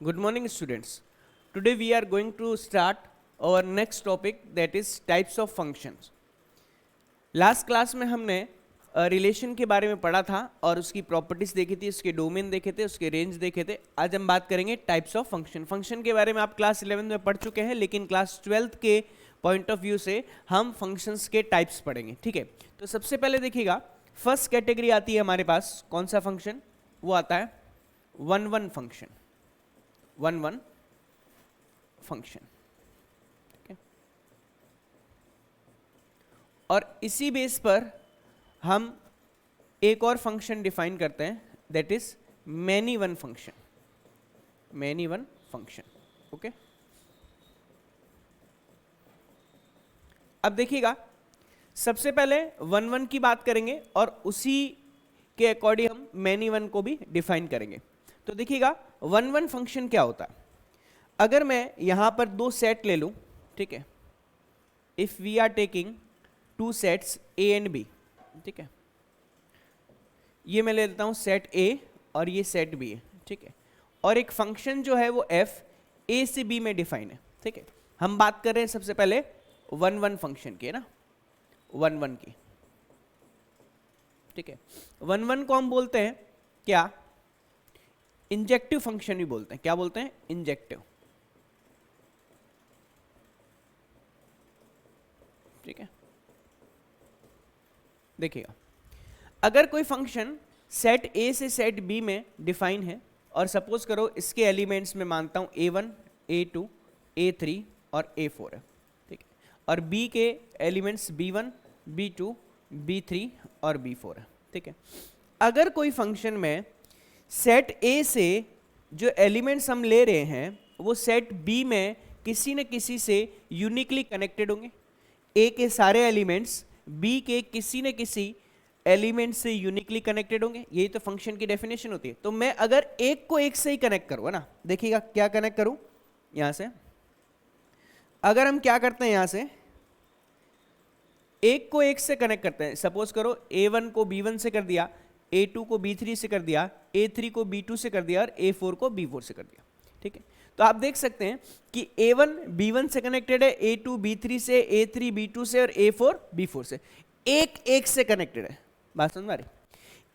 Good morning, students. Today we are going to start our next topic, that is types of functions. Last class में हमने relation के बारे में पढ़ा था और उसकी प्रॉपर्टीज देखी थी, उसके डोमेन देखे थे, उसके रेंज देखे थे. आज हम बात करेंगे टाइप्स ऑफ फंक्शन. फंक्शन के बारे में आप क्लास 11 में पढ़ चुके हैं, लेकिन क्लास 12 के पॉइंट ऑफ व्यू से हम फंक्शंस के टाइप्स पढ़ेंगे. ठीक है, तो सबसे पहले देखिएगा, फर्स्ट कैटेगरी आती है हमारे पास. कौन सा फंक्शन? वो आता है one one function. One one function. ठीक है, और इसी बेस पर हम एक और फंक्शन डिफाइन करते हैं, that is many one function. Many one function. Okay, अब देखिएगा, सबसे पहले वन वन की बात करेंगे और उसी के अकॉर्डिंग हम मैनी वन को भी डिफाइन करेंगे. तो देखिएगा, वन वन फंक्शन क्या होता है. अगर मैं यहां पर दो सेट ले लूं, ठीक है, if we are taking two sets A and B, ठीक है, ये मैं ले लेता हूं सेट ए और ये सेट बी है. ठीक है, और एक फंक्शन जो है वो एफ ए से बी में डिफाइन है. ठीक है, हम बात कर रहे हैं सबसे पहले वन वन फंक्शन की, है ना, वन वन की. ठीक है, वन वन को हम बोलते हैं क्या? इंजेक्टिव फंक्शन भी बोलते हैं. क्या बोलते हैं? इंजेक्टिव. ठीक है, देखिएगा, अगर कोई फंक्शन सेट ए से सेट बी में डिफाइन है और सपोज करो इसके एलिमेंट्स में मानता हूं a1, a2, a3 और a4 है. ठीक है, और b के एलिमेंट्स b1, b2, b3 और b4 है. ठीक है, अगर कोई फंक्शन में सेट ए से जो एलिमेंट्स हम ले रहे हैं वो सेट बी में किसी न किसी से यूनिकली कनेक्टेड होंगे. ए के सारे एलिमेंट्स बी के किसी न किसी एलिमेंट से यूनिकली कनेक्टेड होंगे. यही तो फंक्शन की डेफिनेशन होती है. तो मैं अगर एक को एक से ही कनेक्ट करूँ, है ना, देखिएगा क्या कनेक्ट करूं. यहां से अगर हम क्या करते हैं, यहां से एक को एक से कनेक्ट करते हैं. सपोज करो a1 को b1 से कर दिया, a2 को b3 से कर दिया, a3 को b2 से कर दिया और a4 को b4 से कर दिया. ठीक है, तो आप देख सकते हैं कि a1 b1 से कनेक्टेड है, a2 b3 से, a3 b2 से और a4 b4 से. एक एक से कनेक्टेड है. बात समझ में आ रही?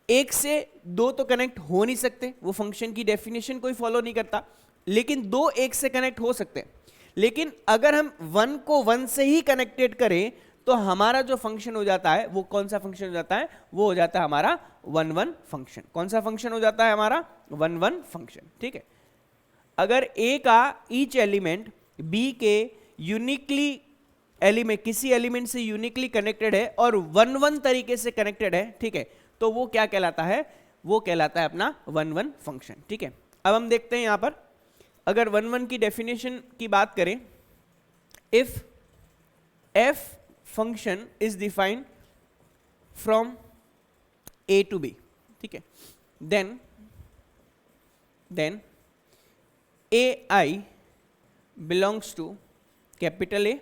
एक से दो तो कनेक्ट हो नहीं सकते, वो फंक्शन की डेफिनेशन कोई फॉलो नहीं करता. लेकिन दो एक से कनेक्ट हो सकते हैं. लेकिन अगर हम वन को वन से ही कनेक्टेड करें तो हमारा जो फंक्शन हो जाता है वो कौन सा फंक्शन हो जाता है? वो हो जाता है हमारा वन वन फंक्शन. कौन सा फंक्शन हो जाता है हमारा? One one function. ठीक है, अगर ए का ईच एलिमेंट बी के यूनिकली एलिमेंट किसी एलिमेंट से यूनिकली कनेक्टेड है और वन वन तरीके से कनेक्टेड है, ठीक है, तो वो क्या कहलाता है? वो कहलाता है अपना वन वन फंक्शन. ठीक है, अब हम देखते हैं यहां पर, अगर वन वन की डेफिनेशन की बात करें, if F function is defined from A to B, ठीक है, then A I belongs to capital A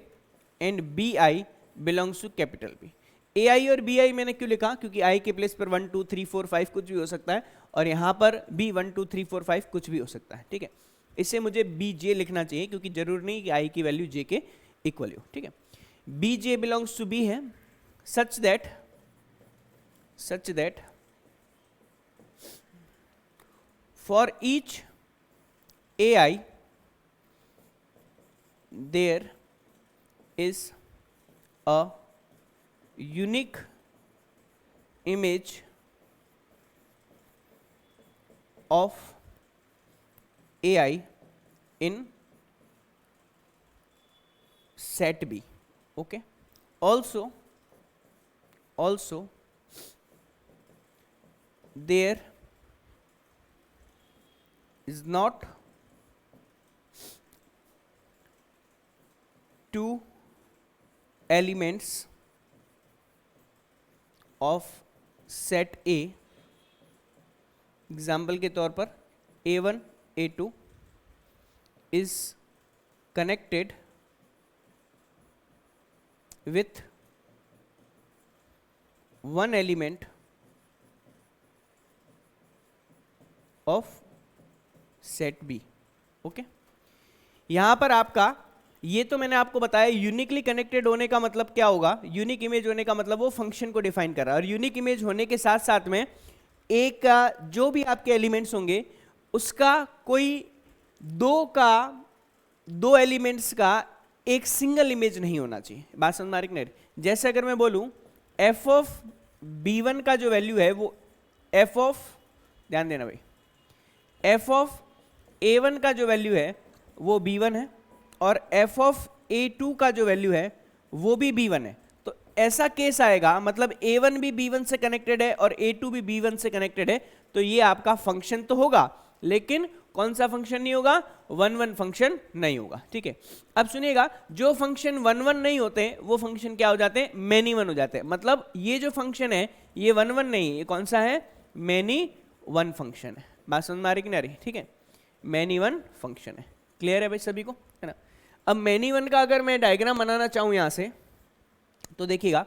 and B I belongs to capital B. A I और बी आई मैंने क्यों लिखा? क्योंकि आई के प्लेस पर 1 2 3 4 5 कुछ भी हो सकता है और यहां पर बी 1 2 3 4 5 कुछ भी हो सकता है. ठीक है, इससे मुझे बी जे लिखना चाहिए क्योंकि जरूर नहीं कि आई की वैल्यू जे के इक्वल हो. ठीक है, B J belongs to B है such that for each A I there is a unique image of AI in set B. Okay, also there is not two elements of set A. Example के तौर पर A1 A2 is connected with one element of set B. Okay, यहां पर आपका ये तो मैंने आपको बताया यूनिकली कनेक्टेड होने का मतलब क्या होगा, यूनिक इमेज होने का मतलब वो फंक्शन को डिफाइन कर रहा है, और यूनिक इमेज होने के साथ साथ में एक का जो भी आपके एलिमेंट्स होंगे उसका कोई दो एलिमेंट्स का एक सिंगल इमेज नहीं होना चाहिए। बात समझ में आ रही नहीं? जैसे अगर मैं बोलूं एफ ऑफ b1 का जो वैल्यू है वो एफ ऑफ, ध्यान देना भाई, एफ ऑफ a1 का जो वैल्यू है वो b1 है, और एफ ऑफ a2 का जो वैल्यू है वो भी b1 है। तो ऐसा केस आएगा, मतलब a1 भी b1 से कनेक्टेड है और a2 भी b1 से कनेक्टेड है, तो ये आपका फंक्शन तो होगा, लेकिन कौन सा फंक्शन नहीं होगा, 1 1 फंक्शन नहीं होगा। ठीक है, अब सुनिएगा, जो फंक्शन 1 1 नहीं होते वो फंक्शन क्या हो जाते हैं, मैनी वन हो जाते हैं। मतलब ये जो फंक्शन है ये 1 1 नहीं, ये कौन सा है, मैनी वन फंक्शन है। बात समझ में आ रही कि नहीं आ रही? ठीक है, मैनी वन फंक्शन है। क्लियर है भाई सभी को, है ना? अब मैनी वन का अगर मैं डायग्राम बनाना चाहूं यहां से, तो देखिएगा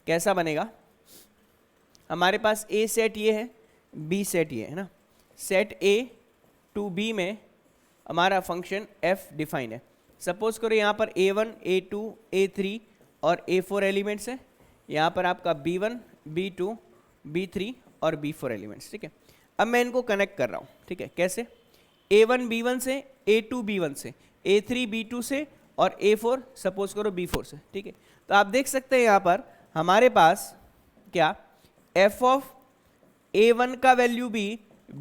कैसा बनेगा। हमारे पास ए सेट ये है, बी सेट ये है ना, सेट ए टू बी में हमारा फंक्शन एफ डिफाइन है। सपोज करो यहाँ पर a1, a2, a3 और a4 एलिमेंट्स है, यहाँ पर आपका b1, b2, b3 और b4 एलिमेंट्स। ठीक है, अब मैं इनको कनेक्ट कर रहा हूँ। ठीक है, कैसे, a1 b1 से, a2 b1 से, a3 b2 से और a4 सपोज करो b4 से। ठीक है, तो आप देख सकते हैं यहाँ पर हमारे पास क्या f ऑफ a1 का वैल्यू भी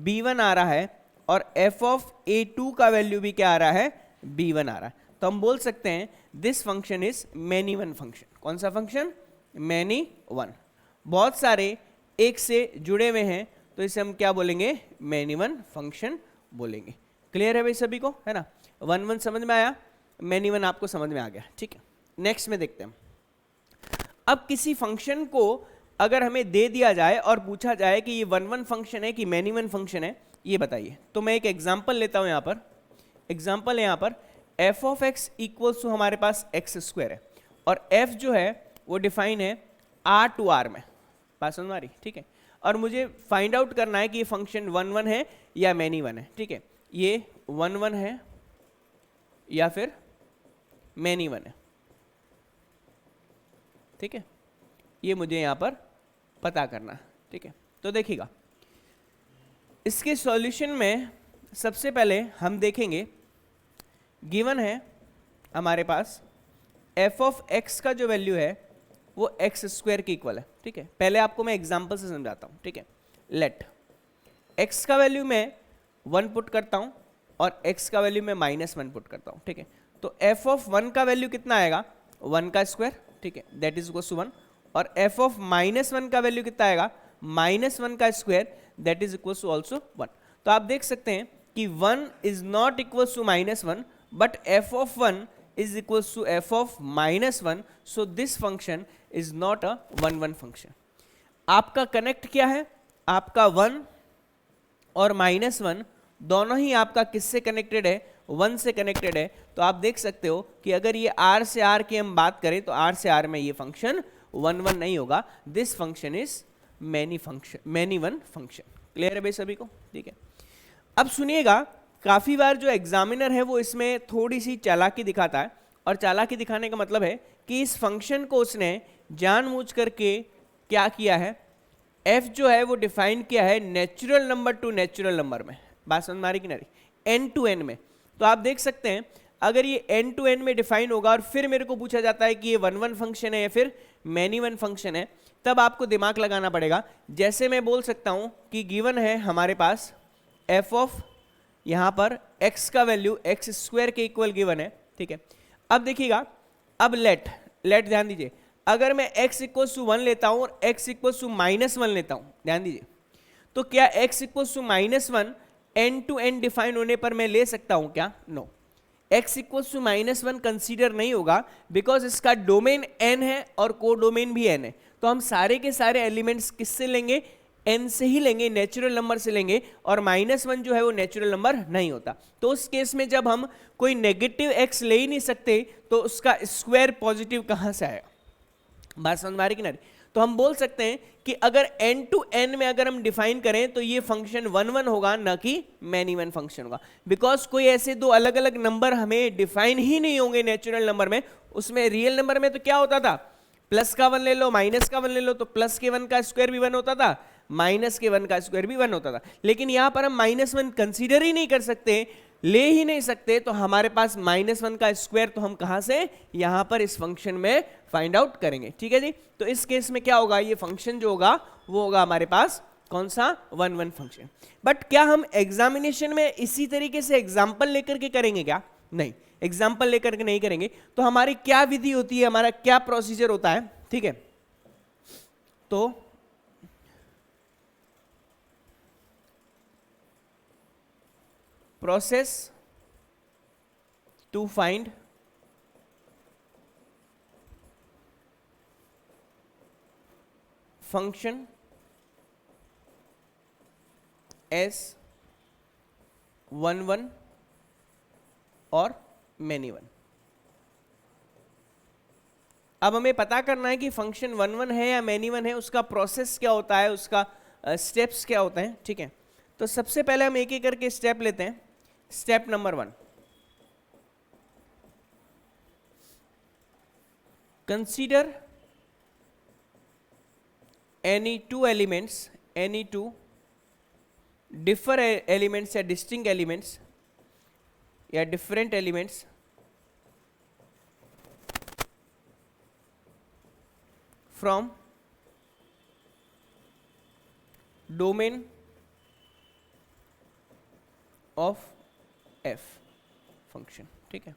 b1 आ रहा है और f ऑफ a2 का वैल्यू भी क्या आ रहा है, b1 आ रहा है। तो हम बोल सकते हैं this function is many one function. कौन सा फंक्शन, मैनी वन। बहुत सारे एक से जुड़े हुए हैं तो इसे हम क्या बोलेंगे, मैनी वन फंक्शन बोलेंगे। क्लियर है भाई सभी को, है ना? 1 1 समझ में आया, मैनी वन आपको समझ में आ गया। ठीक है, नेक्स्ट में देखते हैं। अब किसी फंक्शन को अगर हमें दे दिया जाए और पूछा जाए कि ये 1 1 फंक्शन है कि मैनी वन फंक्शन है, ये बताइए। तो मैं एक एग्जांपल लेता हूं, यहां पर एग्जांपल है, यहां पर f of x equals to हमारे पास x स्क्वायर है, और f जो है वो डिफाइन है r टू r में। बात समझ में आ रही? ठीक है, और मुझे फाइंड आउट करना है कि ये फंक्शन 1 1 है या मैनी वन है। ठीक है, ये 1 1 है या फिर मैनी वन है। ठीक है, ये मुझे यहां पर पता करना है। ठीक है, तो देखिएगा इसके सॉल्यूशन में सबसे पहले हम देखेंगे, गिवन है हमारे पास f ऑफ x का जो वैल्यू है वो x स्क्वायर के इक्वल है। ठीक है, पहले आपको मैं एग्जांपल से समझाता हूं। ठीक है, लेट x का वैल्यू मैं 1 पुट करता हूं और x का वैल्यू मैं -1 पुट करता हूं। ठीक है, तो f ऑफ 1 का वैल्यू कितना आएगा, 1 का स्क्वायर। ठीक है, दैट इज इक्वल टू 1, और f ऑफ -1 का वैल्यू कितना आएगा, -1 का square, that is equal to also 1। तो आप देख सकते हैं कि 1 is not equal to -1, but f of 1 is equals to f of -1, so this function is not a 1 1 function. आपका कनेक्ट क्या है, आपका 1 और -1 दोनों ही आपका किससे कनेक्टेड है, 1 से कनेक्टेड है। तो आप देख सकते हो कि अगर ये r से r की हम बात करें तो r से r में ये फंक्शन 1 1 नहीं होगा, this function is many one function. Clear है भाई सभी को? ठीक है, अब सुनिएगा, काफी बार जो एग्जामिनर है वो इसमें थोड़ी सी चालाकी दिखाता है, और चालाकी दिखाने का मतलब है कि इस फंक्शन को उसने जानबूझ करके क्या किया है, f जो है वो डिफाइन किया है natural number to natural number में। बात समझ में आ रही कि नहीं, n टू n में। तो आप देख सकते हैं अगर ये n टू n में डिफाइन होगा और फिर मेरे को पूछा जाता है कि ये 1 1 फंक्शन है या फिर मैनी वन फंक्शन है, तब आपको दिमाग लगाना पड़ेगा। जैसे मैं बोल सकता हूं कि गिवन है हमारे पास f ऑफ, यहां पर x का वैल्यू x स्क्वायर के इक्वल गिवन है। ठीक है, अब देखिएगा, अब लेट ध्यान दीजिए, अगर मैं x इक्वल्स टू 1 लेता हूं और x इक्वल्स टू -1 लेता हूं, ध्यान दीजिए, तो क्या x equals to -1 n to n define होने पर मैं ले सकता हूं क्या? No, x equals to -1 consider नहीं होगा, बिकॉज इसका डोमेन n है और को डोमेन भी n है। तो हम सारे के सारे एलिमेंट्स किससे लेंगे, n से ही लेंगे, नेचुरल नंबर से लेंगे, और -1 जो है वो नेचुरल नंबर नहीं होता। तो उस केस में जब हम कोई नेगेटिव x ले ही नहीं सकते तो उसका स्क्वायर पॉजिटिव कहां से आएगा? बात समझ में आ रही कि नहीं? तो हम बोल सकते हैं कि अगर n टू n में अगर हम डिफाइन करें तो ये फंक्शन 1 1 होगा, ना कि मैनी वन फंक्शन होगा, बिकॉज कोई ऐसे दो अलग अलग नंबर हमें डिफाइन ही नहीं होंगे नेचुरल नंबर में। उसमें रियल नंबर में तो क्या होता था, प्लस का 1 ले लो, माइनस का 1 ले लो, तो प्लस के 1 का स्क्वायर भी 1 होता था, माइनस के 1 का स्क्वायर भी 1 होता था। लेकिन यहां पर हम -1 कंसीडर ही नहीं कर सकते, ले ही नहीं सकते, तो हमारे पास -1 का स्क्वायर तो हम कहां से यहां पर इस फंक्शन में फाइंड आउट करेंगे। ठीक है जी। तो इस केस में क्या होगा, ये फंक्शन जो होगा वो होगा हमारे पास कौन सा 1 1 फंक्शन। बट क्या हम एग्जामिनेशन में इसी तरीके से एग्जाम्पल लेकर के करेंगे क्या? नहीं, एग्जाम्पल लेकर के नहीं करेंगे। तो हमारी क्या विधि होती है, हमारा क्या प्रोसीजर होता है? ठीक है, तो process to find function as 1 1 और many one। अब हमें पता करना है कि फंक्शन 1 1 है या मैनी वन है, उसका प्रोसेस क्या होता है, उसका स्टेप्स क्या होते हैं। ठीक है, तो सबसे पहले हम एक एक करके स्टेप लेते हैं। Step number 1, consider any two differ elements या डिस्टिंक्ट एलिमेंट्स या different elements from domain of F function. ठीक है,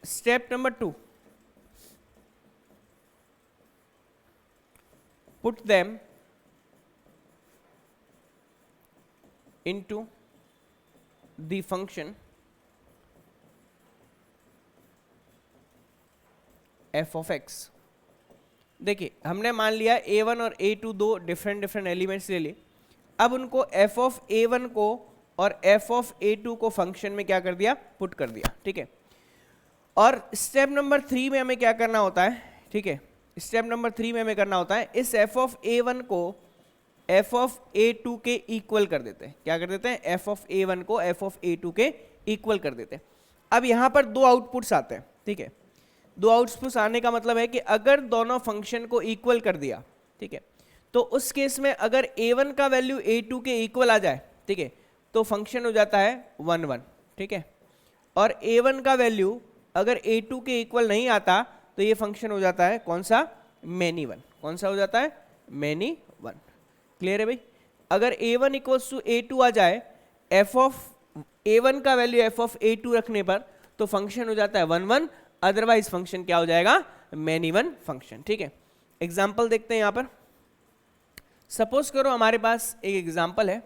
step number 2, put them into the function F of x. देखिए, हमने मान लिया a1 और a2 दो डिफरेंट एलिमेंट्स ले लिए। अब उनको f ऑफ a1 को और f ऑफ a2 को फंक्शन में क्या कर दिया, पुट कर दिया। ठीक है, और स्टेप नंबर 3 में हमें क्या करना होता है? ठीक है, स्टेप नंबर 3 में हमें करना होता है इस f ऑफ a1 को f ऑफ a2 के इक्वल कर देते हैं। क्या कर देते हैं? f ऑफ a1 को f ऑफ a2 के इक्वल कर देते हैं। अब यहां पर दो आउटपुट्स आते हैं। ठीक है, दो आउटपुट्स आने का मतलब है कि अगर दोनों फंक्शन को इक्वल कर दिया, ठीक है, तो उस केस में अगर a1 का वैल्यू a2 के इक्वल आ जाए, ठीक है, तो फंक्शन हो जाता है 1 1। ठीक है, और a1 का वैल्यू अगर a2 के इक्वल नहीं आता तो ये फंक्शन हो जाता है कौन सा? Many one. कौन सा हो जाता है? Many one. क्लियर है भाई? अगर a1 इक्वल्स टू a2 आ जाए, f ऑफ a1 का वैल्यू f ऑफ a2 रखने पर, तो फंक्शन हो जाता है 1 1, अदरवाइज फंक्शन क्या हो जाएगा? Many one function. ठीक है, एग्जाम्पल देखते हैं यहां पर। सपोज करो हमारे पास एक एग्जाम्पल है,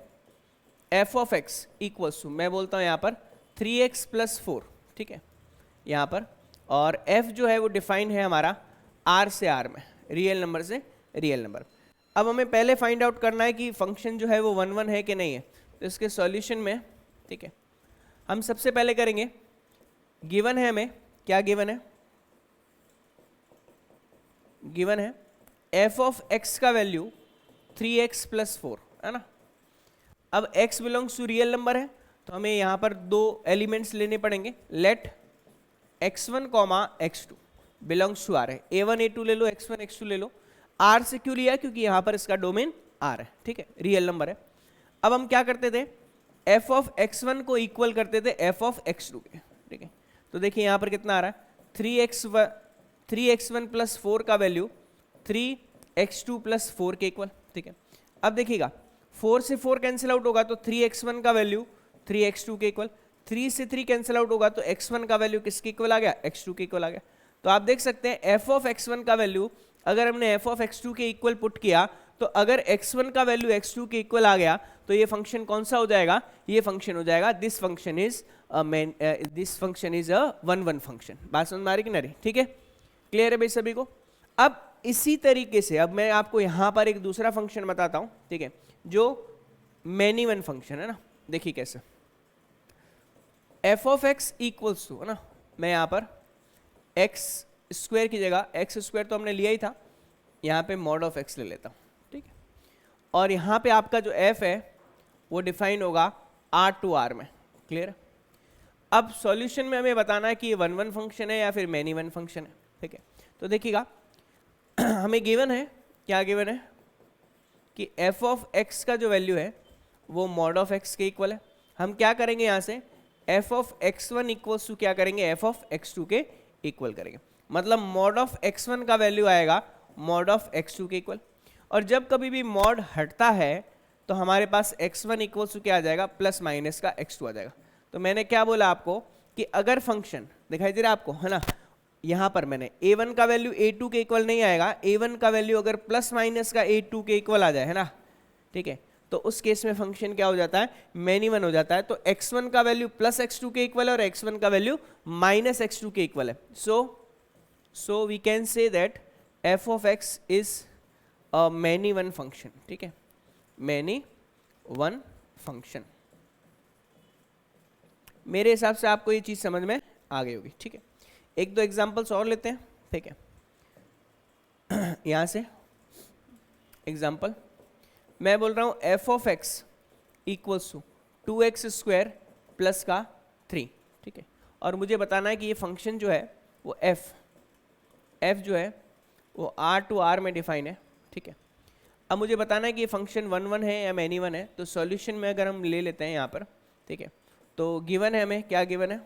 f of x equals to, मैं बोलता हूं यहां पर 3x प्लस 4। ठीक है, यहां पर, और f जो है वो डिफाइन है हमारा r से r में, रियल नंबर से रियल नंबर। अब हमें पहले फाइंड आउट करना है कि फंक्शन जो है वो 1 1 है कि नहीं है। तो इसके सॉल्यूशन में, ठीक है, हम सबसे पहले करेंगे, गिवन है हमें, क्या गिवन है? गिवन है f ऑफ x का वैल्यू 3x प्लस 4 है ना। अब x belongs to real number है, तो हमें यहां पर दो एलिमेंट्स लेने पड़ेंगे। Let x1 comma x2 belongs to r है। a1 a2 ले लो, x1 x2 ले लो। r से क्यों लिया? क्योंकि यहां पर इसका डोमेन r है। ठीक है, रियल नंबर है। अब हम क्या करते थे? f ऑफ x1 को इक्वल करते थे f ऑफ x2 के। ठीक है, तो देखिए यहां पर कितना आ रहा है? 3x1 प्लस 4 का वैल्यू 3x2 प्लस 4 के इक्वल। ठीक है, अब देखिएगा 4 से 4 कैंसिल आउट होगा तो 3x1 का वैल्यू 3x2 के इक्वल, 3 से 3 कैंसिल आउट होगा तो x1 का वैल्यू किसके इक्वल आ गया? x2 के इक्वल आ गया। तो आप देख सकते हैं f ऑफ x1 का वैल्यू अगर हमने f ऑफ x2 के इक्वल पुट किया, तो अगर x1 का वैल्यू x2 के इक्वल आ गया तो ये फंक्शन कौन सा हो जाएगा? ये फंक्शन हो जाएगा, this function is a 1 1 function. बात समझ में आ रही कि नहीं? ठीक है, क्लियर है भाई सभी को? अब इसी तरीके से अब मैं आपको यहां पर एक दूसरा फंक्शन बताता हूं, ठीक है, जो मैनी वन फंक्शन है ना। देखिए कैसे, f of x equals to, है ना, मैं यहां पर x स्क्वायर की जगह, x स्क्वायर तो हमने लिया ही था, यहाँ पे मॉड ऑफ एक्स ले लेता हूँ, ठीक है। और यहाँ पे आपका जो एफ है वो डिफाइन होगा आर टू आर में, क्लियर। अब सॉल्यूशन में हमें बताना है कि ये वन वन फंक्शन है या फिर मैनी वन फंक्शन है, ठीक है। तो देखिएगा हमें गिवन है, क्या गिवन है कि एफ ऑफ एक्स का जो वैल्यू है वो मॉड ऑफ एक्स के इक्वल है। हम क्या करेंगे यहाँ से, F of X one equals to क्या करेंगे, एफ ऑफ एक्स टू के इक्वल करेंगे। मतलब मॉड ऑफ एक्स वन का वैल्यू आएगा मॉड ऑफ एक्स टू के इक्वल। और जब कभी भी मॉड हटता है तो हमारे पास एक्स वन इक्वल्स टू क्या आ जाएगा, प्लस माइनस का एक्स टू आ जाएगा। तो मैंने क्या बोला आपको कि अगर फंक्शन दिखाई दे रहा है आपको, है ना, यहाँ पर मैंने a1 का वैल्यू a2 के इक्वल नहीं आएगा, a1 का वैल्यू अगर प्लस माइनस का a2 के इक्वल आ जाए, है ना, ठीक है, तो उस केस में फंक्शन क्या हो जाता है, मैनी वन हो जाता है। तो x1 का वैल्यू प्लस x2 के इक्वल है और x1 का वैल्यू माइनस x2 के इक्वल है। So we can say that f of x is a many one function, ठीक है, मैनी वन फंक्शन। मेरे हिसाब से आपको ये चीज समझ में आ गई होगी, ठीक है। एक दो एग्जांपल्स और लेते हैं, ठीक है। यहां से एग्जांपल मैं बोल रहा हूं F of X equals to 2x square plus का 3, ठीक है। और मुझे बताना है कि ये फंक्शन जो है वो एफ जो है वो आर टू आर में डिफाइन है, ठीक है। अब मुझे बताना है कि ये फंक्शन वन वन है या मैनी वन है। तो सॉल्यूशन में अगर हम ले लेते हैं यहाँ पर, ठीक है, तो गिवन है हमें, क्या गिवन है,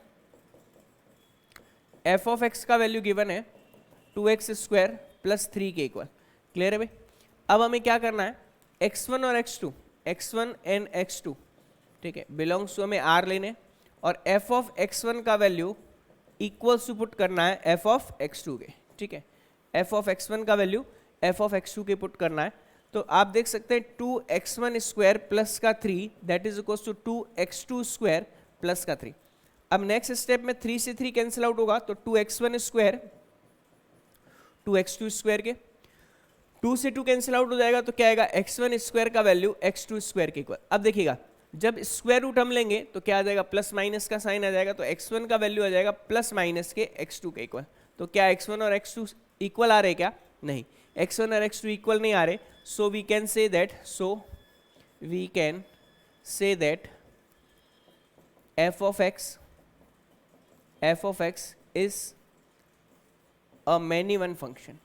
एफ ऑफ एक्स का वैल्यू गिवन है 2x स्क्वायर प्लस 3 के इक्वल, क्लियर है भाई। अब हमें क्या करना है, x1 और x1 एंड x2, ठीक है, बिलोंग्स टू हमें r लेने, और f ऑफ x1 का वैल्यू इक्वल्स टू पुट करना है f ऑफ x2 के, ठीक है। f ऑफ x1 का वैल्यू f ऑफ x2 के पुट करना है। तो आप देख सकते हैं 2x1 स्क्वायर प्लस का 3 that is equals to 2x2 square plus का 3। अब नेक्स्ट स्टेप में 3 से 3 कैंसिल आउट होगा, तो 2x1 स्क्वायर 2x2 स्क्वायर के 2 से 2 कैंसिल आउट हो जाएगा, तो क्या आएगा, x1 स्क्वायर का वैल्यू x2 स्क्वायर के इक्वल। अब देखिएगा जब स्क्वायर रूट हम लेंगे तो क्या आ जाएगा, प्लस माइनस का साइन आ जाएगा, तो x1 का वैल्यू आ जाएगा प्लस माइनस के x2 के इक्वल। तो क्या x1 और x2 इक्वल आ रहे, क्या नहीं, x1 और x2 इक्वल नहीं आ रहे। So we can say that f of x is a many one function,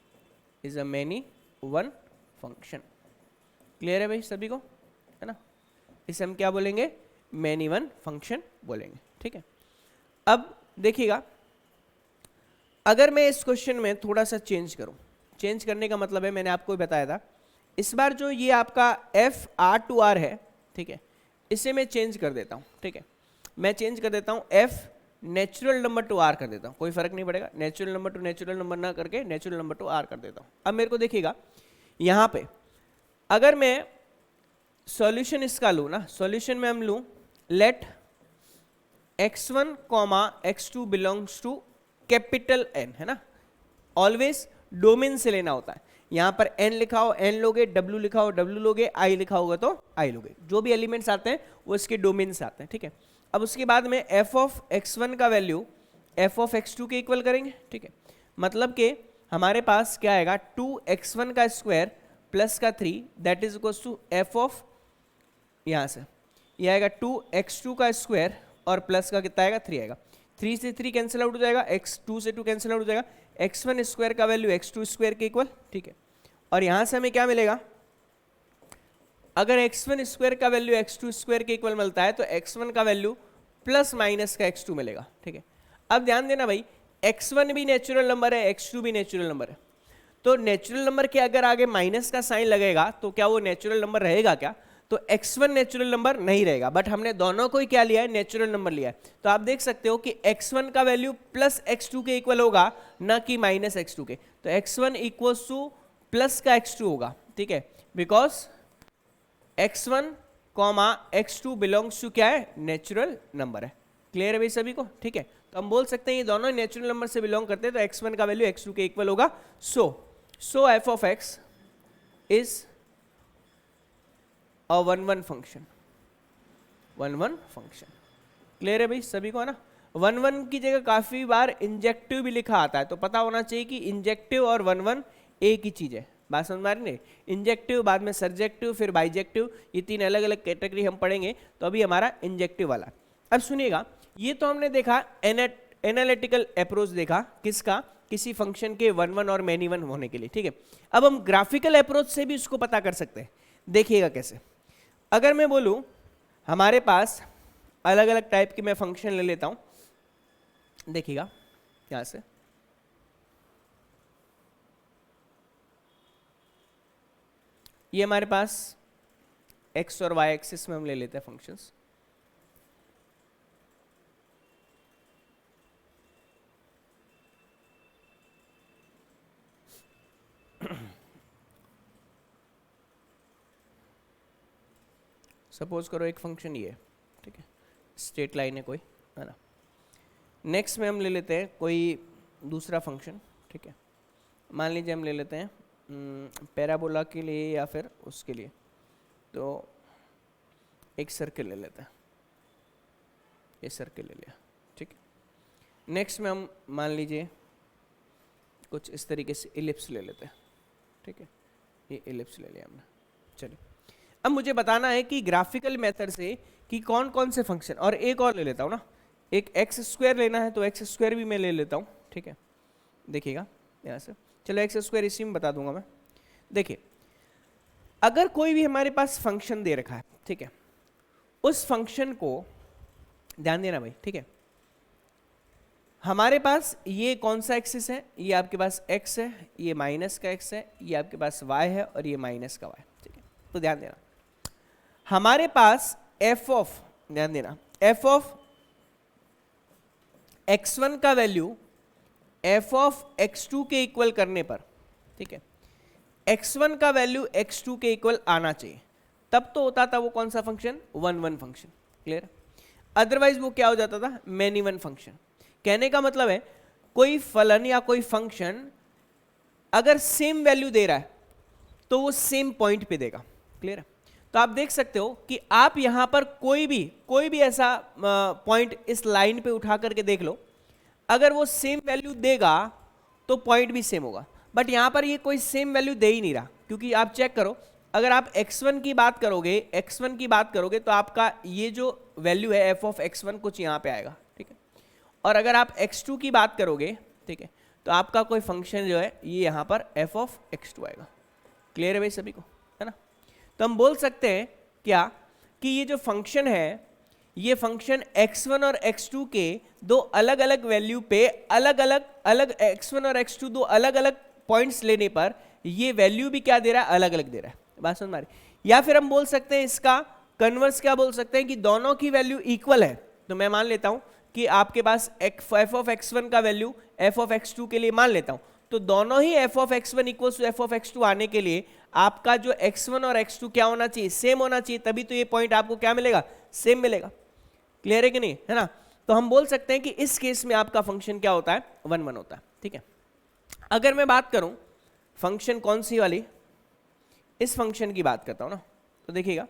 clear है भाई सभी को, है ना। इसे हम क्या बोलेंगे, मैनी वन फंक्शन बोलेंगे, ठीक है। अब देखिएगा अगर मैं इस क्वेश्चन में थोड़ा सा चेंज करूं, चेंज करने का मतलब है, मैंने आपको बताया था इस बार जो ये आपका एफ आर टू आर है, ठीक है, इसे मैं चेंज कर देता हूं, ठीक है, मैं चेंज कर देता हूं F natural number to R कर देता हूं, कोई फर्क नहीं पड़ेगा, natural number to natural number ना करके नेचुरल नंबर टू आर कर देता हूं। अब मेरे को देखिएगा यहां पे अगर मैं सॉल्यूशन इसका लूं ना, सॉल्यूशन में हम लूं let x1 comma x2 belongs to capital N, है ना, ऑलवेज डोमेन से लेना होता है। यहां पर n लिखा हो n लोगे, w लिखा हो w लोगे, i लिखा होगा तो i लोगे, जो भी एलिमेंट्स आते हैं वो इसके डोमेन से आते हैं, ठीक है। अब उसके बाद में f ऑफ x1 का वैल्यू f ऑफ x2 के इक्वल करेंगे, ठीक है। मतलब कि हमारे पास क्या आएगा, 2x1 का स्क्वायर प्लस का 3 that is equal to f of, यहाँ से ये आएगा 2x2 का स्क्वायर और प्लस का कितना आएगा, 3 आएगा, 3 से 3 कैंसिल आउट हो जाएगा, x2 से 2 कैंसिल आउट हो जाएगा, x1 स्क्वायर का वैल्यू x2 स्क्वायर के इक्वल, ठीक है। और यहाँ से हमें क्या मिलेगा, अगर x1 स्क्वायर का वैल्यू x2 स्क्वायर के इक्वल मिलता है तो x1 का वैल्यू प्लस माइनस का x2 मिलेगा, ठीक है। अब ध्यान देना भाई, x1 भी नेचुरल नंबर है, x2 भी नेचुरल नंबर है, तो नेचुरल नंबर के अगर आगे माइनस का साइन लगेगा तो क्या वो नेचुरल नंबर रहेगा क्या, तो x1 नेचुरल नंबर नहीं रहेगा। बट हमने दोनों को ही क्या लिया है, नेचुरल नंबर लिया है। तो आप देख सकते हो कि x1 का वैल्यू प्लस x2 के इक्वल होगा, ना कि माइनस x2 के। तो x1 इक्वल्स टू प्लस का x2 होगा, ठीक है, because x1 comma x2 belongs to क्या है, नेचुरल नंबर है। क्लियर है भाई सभी को, ठीक है। तो हम बोल सकते हैं ये दोनों नेचुरल नंबर से बिलोंग करते हैं, तो x1 का वैल्यू x2 के इक्वल होगा। सो f of x is a one one function, clear है भाई सभी को, है ना। वन वन की जगह काफी बार इंजेक्टिव भी लिखा आता है, तो पता होना चाहिए कि इंजेक्टिव और वन वन एक ही चीज है, बात समझ में आ रही है? इंजेक्टिव, बाद में सर्जेक्टिव, फिर बाइजेक्टिव, ये 3 अलग अलग कैटेगरी हम पढ़ेंगे। तो अभी हमारा इंजेक्टिव वाला। अब सुनिएगा, ये तो हमने देखा एनालिटिकल अप्रोच देखा, किसका, किसी फंक्शन के 1 1 और मैनी 1 होने के लिए, ठीक है। अब हम ग्राफिकल अप्रोच से भी उसको पता कर सकते हैं। देखिएगा कैसे, अगर मैं बोलूं हमारे पास अलग अलग टाइप के मैं फंक्शन ले लेता हूं, देखिएगा यहां से, ये हमारे पास x और y एक्सिस में हम ले लेते हैं फंक्शंस। सपोज करो एक फंक्शन ये, ठीक है, स्ट्रेट लाइन है कोई, है ना। नेक्स्ट में हम ले लेते हैं कोई दूसरा फंक्शन, ठीक है, मान लीजिए हम ले लेते हैं पैराबोला के लिए या फिर उसके लिए, तो एक सर्किल ले लेते हैं, ये सर्किल ले लिया, ठीक है। नेक्स्ट में हम मान लीजिए कुछ इस तरीके से इलिप्स ले लेते हैं, ठीक है, ये इलिप्स ले लिया हमने। चलिए, अब मुझे बताना है कि ग्राफिकल मेथड से कि कौन कौन से फंक्शन, और एक और ले लेता हूँ ना, एक एक्स स्क्वायर लेना है तो एक्स स्क्वायर भी मैं ले लेता हूँ, ठीक है। देखिएगा यहाँ से, चलो एक्स स्क्वायर इसी में बता दूंगा मैं। देखिए, अगर कोई भी हमारे पास फंक्शन दे रखा है, ठीक है, उस फंक्शन को ध्यान देना भाई, ठीक है, हमारे पास ये कौन सा एक्सिस है, ये आपके पास x है, ये माइनस का x है, ये आपके पास y है और ये माइनस का y, ठीक है। तो ध्यान देना, हमारे पास f ऑफ, ध्यान देना, f ऑफ x1 का वैल्यू f ऑफ x2 के इक्वल करने पर, ठीक है, x1 का वैल्यू x2 के इक्वल आना चाहिए, तब तो होता था वो कौन सा फंक्शन, 1 1 फंक्शन, क्लियर। अदरवाइज वो क्या हो जाता था, मैनी 1 फंक्शन। कहने का मतलब है कोई फलन या कोई फंक्शन अगर सेम वैल्यू दे रहा है तो वो सेम पॉइंट पे देगा, क्लियर है। तो आप देख सकते हो कि आप यहां पर कोई भी ऐसा पॉइंट इस लाइन पे उठा करके देख लो, अगर वो सेम वैल्यू देगा तो पॉइंट भी सेम होगा, बट यहां पर ये कोई सेम वैल्यू दे ही नहीं रहा, क्योंकि आप चेक करो, अगर आप x1 की बात करोगे तो आपका ये जो वैल्यू है f ऑफ x1 कुछ यहां पे आएगा, ठीक है। और अगर आप x2 की बात करोगे, ठीक है, तो आपका कोई फंक्शन जो है ये यहां पर f ऑफ x2 आएगा। क्लियर है भाई सभी को, है ना। तो हम बोल सकते हैं क्या कि ये जो फंक्शन है, ये फंक्शन x1 और x2 के दो अलग अलग वैल्यू पे अलग x1 और x2 दो अलग अलग पॉइंट्स लेने पर ये वैल्यू भी क्या दे रहा है, अलग अलग दे रहा है। बात समझ में आ रही। या फिर हम बोल सकते हैं इसका कन्वर्स क्या बोल सकते हैं कि दोनों की वैल्यू इक्वल है। तो मैं मान लेता हूं कि आपके पास f ऑफ x1 का वैल्यू f ऑफ x2 के लिए मान लेता हूं, तो दोनों ही f of x1 equals to f of x2 आने के लिए आपका जो x1 और x2 क्या होना चाहिए, सेम होना चाहिए, तभी तो ये पॉइंट आपको क्या मिलेगा, सेम मिलेगा। क्लियर है कि नहीं, है ना। तो हम बोल सकते हैं कि इस केस में आपका फंक्शन क्या होता है, 1 1 होता है, ठीक है। अगर मैं बात करूं फंक्शन कौन सी वाली, इस फंक्शन की बात करता हूं ना, तो देखिएगा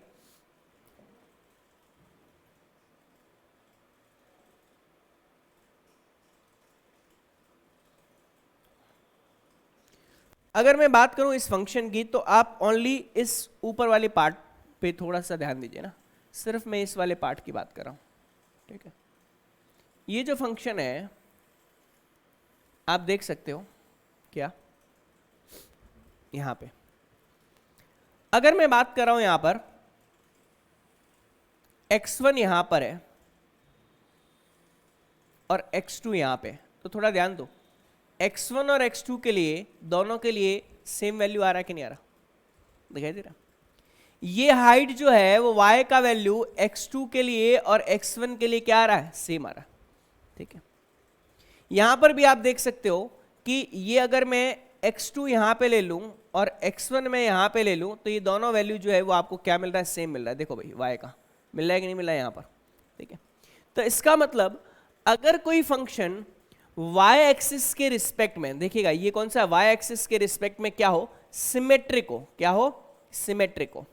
अगर मैं बात करूं इस फंक्शन की, तो आप ओनली इस ऊपर वाले पार्ट पे थोड़ा सा ध्यान दीजिए ना, सिर्फ मैं इस वाले पार्ट की बात कर रहा हूं, ठीक है। ये जो फंक्शन है आप देख सकते हो क्या, यहां पे अगर मैं बात कर रहा हूं यहां पर x1 यहां पर है और x2 यहां पे, तो थोड़ा ध्यान दो, x1 और x2 के लिए दोनों के लिए सेम वैल्यू आ रहा है कि नहीं आ रहा, दिखाई दे रहा। ये हाइट जो है वो y का वैल्यू x2 के लिए और x1 के लिए क्या आ रहा है, सेम आ रहा है, ठीक है। यहां पर भी आप देख सकते हो कि ये अगर मैं x2 यहां पे ले लूं और x1 मैं यहां पे ले लूं, तो ये दोनों वैल्यू जो है वो आपको क्या मिल रहा है, सेम मिल रहा है। देखो भाई y का मिल रहा है कि नहीं मिल रहा है यहां पर, ठीक है। तो इसका मतलब अगर कोई फंक्शन y एक्सिस के रिस्पेक्ट में, देखिएगा ये कौन सा y एक्सिस के रिस्पेक्ट में क्या हो, सिमेट्रिक हो, क्या हो, सिमेट्रिक हो,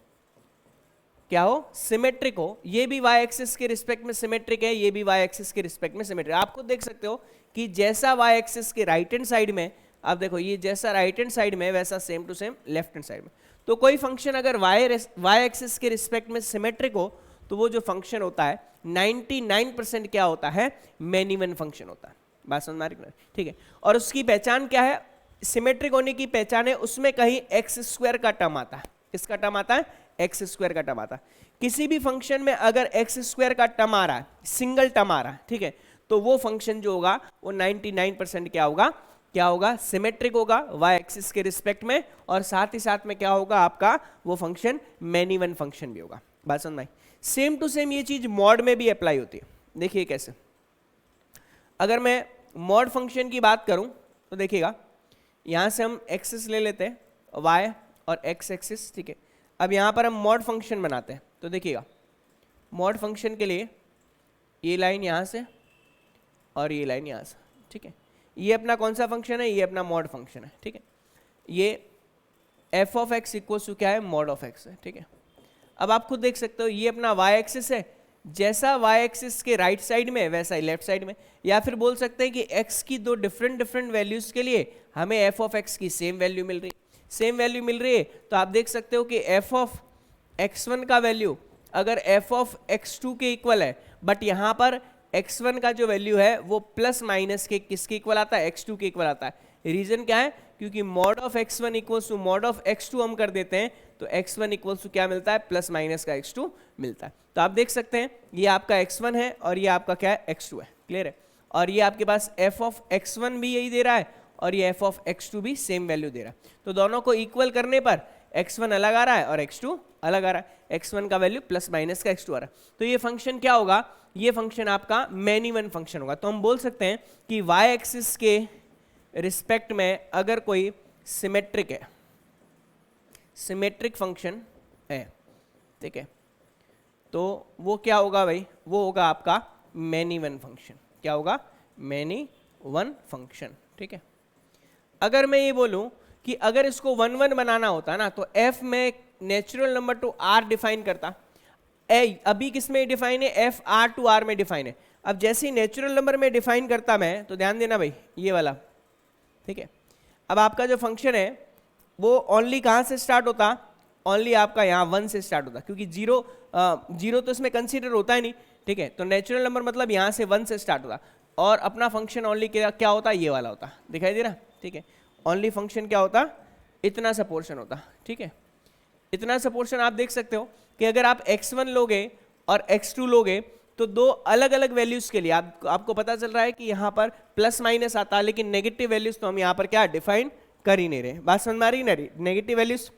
क्या हो, सिमेट्रिक हो। ये भी y एक्सिस के रिस्पेक्ट में सिमेट्रिक है, ये भी y एक्सिस के रिस्पेक्ट में सिमेट्रिक। आप खुद देख सकते हो कि जैसा y एक्सिस के राइट हैंड साइड में आप देखो ये जैसा राइट हैंड साइड में वैसा same to same left hand side में। तो कोई फंक्शन अगर वाई एक्सिस के रिस्पेक्ट में सिमेट्रिक हो तो वो जो फंक्शन होता है 99% क्या होता है, मेन इवन फंक्शन होता है। बात समझ में आ रही है? ठीक है। और उसकी पहचान क्या है, सिमेट्रिक होने की पहचान है उसमें कहीं एक्स स्क्वायर का टर्म आता है। किसका टर्म आता है? एक्स स्क्वायर का टर्म आता है। किसी भी फंक्शन में अगर एक्स स्क्वायर का टर्म आ रहा है, सिंगल टर्म आ रहा है, ठीक है, तो वो फंक्शन जो होगा वो 99% क्या होगा, सिमेट्रिक होगा वाई एक्सिस के रिस्पेक्ट में, और साथ ही साथ में क्या होगा आपका, वो फंक्शन मेन इवन फंक्शन भी होगा। बात समझ में आई? सेम टू सेम ये चीज मॉड में भी अप्लाई होती है। देखिए कैसे, अगर मैं मॉड फंक्शन की बात करूं तो देखिएगा, यहां से हम एक्सिस ले लेते हैं y और x एक्सिस, ठीक है। अब यहां पर हम मॉड फंक्शन बनाते हैं, तो देखिएगा मॉड फंक्शन के लिए ये लाइन यहां से और ये लाइन यहां से, ठीक है। ये अपना कौन सा फंक्शन है? ये अपना मॉड फंक्शन है, ठीक है। ये f of x equals to क्या है? मॉड ऑफ x है, ठीक है। अब आप खुद देख सकते हो ये अपना y एक्सिस है, जैसा y एक्सिस के राइट साइड में वैसा ही लेफ्ट साइड में, या फिर बोल सकते हैं कि x की दो डिफरेंट वैल्यूज के लिए हमें f ऑफ x की सेम वैल्यू मिल रही है। तो आप देख सकते हो कि f ऑफ x1 का वैल्यू अगर f ऑफ x2 के इक्वल है, बट यहाँ पर x1 का जो वैल्यू है वो प्लस माइनस के किसके इक्वल आता है? x2 के इक्वल आता है। रीजन क्या है? क्योंकि mod of x1 equals to mod of x2 हम कर देते हैं, तो x1 इक्वल्स टू क्या मिलता है? प्लस माइनस का x2 मिलता है। तो आप देख सकते हैं ये आपका x1 है और ये आपका क्या है? x2 है। क्लियर है? और ये आपके पास f ऑफ x1 भी यही दे रहा है और ये f ऑफ x2 भी सेम वैल्यू दे रहा है। तो दोनों को इक्वल करने पर x1 अलग आ रहा है और x2 अलग आ रहा है। x1 का वैल्यू प्लस माइनस का x2 आ रहा है। तो ये फंक्शन क्या होगा? ये फंक्शन आपका मेन इवन फंक्शन होगा। तो हम बोल सकते हैं कि y एक्सिस के रिस्पेक्ट में अगर कोई सिमेट्रिक है, सिमेट्रिक फंक्शन है, ठीक है, तो वो क्या होगा भाई? वो होगा आपका मेन इवन फंक्शन। क्या होगा? मेन इवन फंक्शन, ठीक है। अगर मैं ये बोलूं कि अगर इसको 1 1 बनाना होता ना, तो f में natural number to r define करता। अभी किस में डिफाइन है? f r टू r में डिफाइन है। अब जैसे ही नेचुरल नंबर में डिफाइन करता मैं, तो ध्यान देना भाई ये वाला, ठीक है। अब आपका जो फंक्शन है वो ओनली कहाँ से स्टार्ट होता? ओनली आपका यहाँ 1 से स्टार्ट होता, क्योंकि जीरो तो इसमें कंसीडर होता ही नहीं, ठीक है। तो नेचुरल नंबर मतलब यहाँ से 1 से स्टार्ट होता, और अपना फंक्शन ओनली क्या होता? ये वाला होता। दिखाई दे रहा? ठीक है। ओनली फंक्शन क्या होता? इतना सा पोर्शन होता, ठीक है। इतना सा पोर्शन आप देख सकते हो कि अगर आप x1 लोगे और x2 लोगे तो दो अलग अलग वैल्यूज के लिए आपको पता चल रहा है कि यहाँ पर प्लस माइनस आता है, लेकिन नेगेटिव वैल्यूज तो हम यहाँ पर क्या डिफाइन कर ही नहीं रहे। बात समझ में आ रही है ना? नेगेटिव वैल्यूज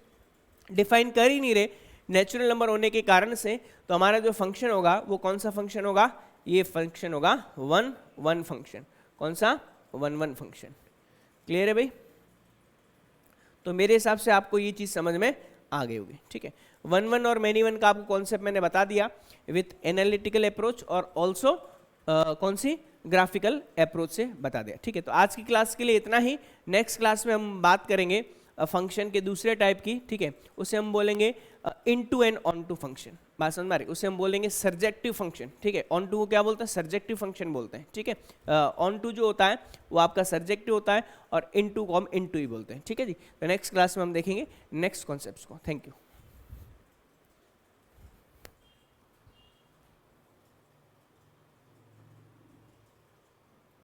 डिफाइन कर ही नहीं रहे नेचुरल नंबर होने के कारण से। तो हमारा जो फंक्शन होगा वो कौन सा फंक्शन होगा? ये फंक्शन होगा 1 1 फंक्शन। कौन सा? 1 1 फंक्शन। क्लियर है भाई? तो मेरे हिसाब से आपको ये चीज समझ में आ गई होगी, ठीक है। 1 1 और मेनी 1 का आपको कॉन्सेप्ट मैंने बता दिया विथ एनालिटिकल अप्रोच और ऑल्सो कौन सी ग्राफिकल अप्रोच से बता दिया, ठीक है। तो आज की क्लास के लिए इतना ही। नेक्स्ट क्लास में हम बात करेंगे फंक्शन के दूसरे टाइप की, ठीक है। उसे हम बोलेंगे into and onto function. बात समझ में आ रही? उसे हम बोलेंगे सर्जेक्टिव फंक्शन, ठीक है। ऑन टू को क्या बोलते हैं? सर्जेक्टिव फंक्शन बोलते हैं, ठीक है। ऑन टू जो होता है वो आपका सर्जेक्टिव होता है और इनटू को हम इनटू ही बोलते हैं, ठीक है जी। तो नेक्स्ट क्लास में हम देखेंगे नेक्स्ट कॉन्सेप्ट्स को। Thank you.